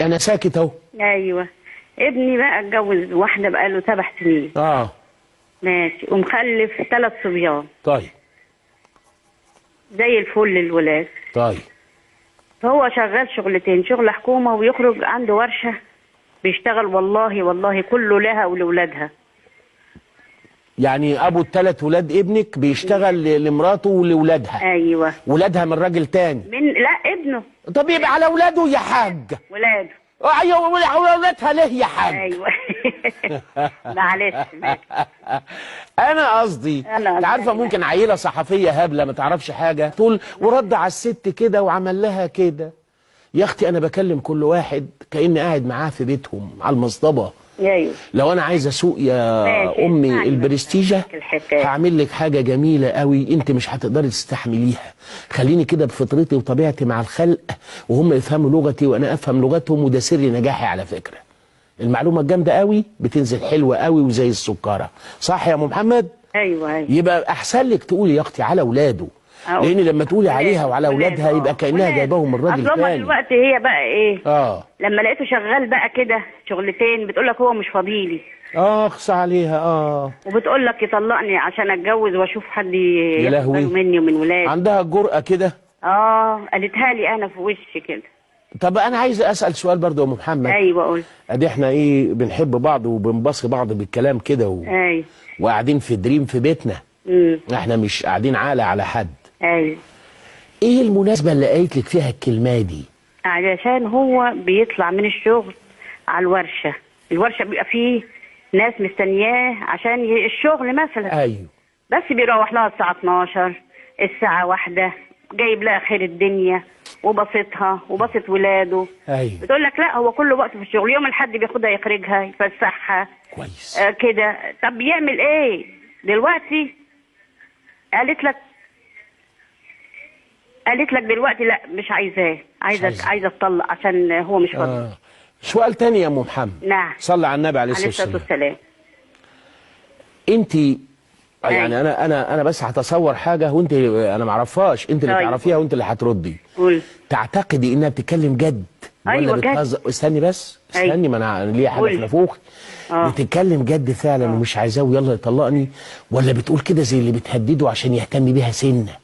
انا ساكت اهو. ايوه. ابني بقى اتجوز واحده بقاله 7 سنين. ماشي. ومخلف 3 صبيان. طيب. زي الفل الولاد. طيب. فهو شغال شغلتين، شغل حكومه ويخرج عنده ورشه بيشتغل، والله كله لها ولولادها. يعني ابو ال3 ولاد ابنك بيشتغل لمراته ولولادها؟ ايوه. ولادها من راجل تاني؟ لا ابنه. طب يبقى على ولاده يا حاج. ولاده. ايوه. ولادها ليه يا حاج؟ ايوه. معلش. انا قصدي انت عارفه ممكن عيله صحفيه هبله ما تعرفش حاجه تقول ورد على الست كده وعمل لها كده. يا اختي انا بكلم كل واحد كاني قاعد معاه في بيتهم على المصطبه. ايوه. لو انا عايز اسوق يا امي البرستيجه هعمل لك حاجه جميله قوي انت مش هتقدري تستحمليها. خليني كده بفطرتي وطبيعتي مع الخلق وهم يفهموا لغتي وانا افهم لغتهم، وده سر نجاحي على فكره. المعلومه الجامده قوي بتنزل حلوه قوي وزي السكره. صح يا ام محمد؟ ايوه. يبقى احسن لك تقولي يا اختي على اولاده، لان لما تقولي عليها وعلى اولادها يبقى كانها جايباهم من راجل تاني. اصل دلوقتي هي بقى ايه؟ لما لقيته شغال بقى كده شغلتين بتقول لك هو مش فاضيلي. اخص عليها. وبتقول لك يطلقني عشان اتجوز واشوف حد ياخد باله مني ومن ولادي. عندها الجرأة كده؟ قالتها لي انا في وشي كده. طب انا عايز اسال سؤال برضه يا ام محمد. ايوه قول. ادي احنا بنحب بعض وبنبصي بعض بالكلام كده ايوه. وقاعدين في دريم في بيتنا. احنا مش قاعدين عالة على حد. ايوه. ايه المناسبه اللي قالت لك فيها الكلمه دي؟ علشان هو بيطلع من الشغل على الورشه بيبقى فيه ناس مستنياه عشان الشغل مثلا. ايوه. بس بيروح لها الساعه 12 الساعه 1 جايب لها خير الدنيا وبسطها وبسط ولاده. ايوه. بتقول لك لا هو كل وقت في الشغل، يوم الحد بياخدها يخرجها يفسحها. كويس. كده. طب يعمل ايه دلوقتي؟ قالت لك دلوقتي لا مش عايزاه، عايزه تطلق عشان هو مش فاضي. سؤال تاني يا ام محمد. نعم. صلي على النبي عليه الصلاه والسلام. انت يعني انا بس هتصور حاجه وانت انا ما اعرفهاش، انت اللي تعرفيها وانت اللي هتردي. قول. تعتقدي انها بتتكلم جد ولا بتهزر؟ استني بس استني. ما انا ليا حاجه في نافوخ. بتتكلم جد فعلا ومش عايزاه ويلا يطلقني، ولا بتقول كده زي اللي بتهدده عشان يهتم بيها سنه؟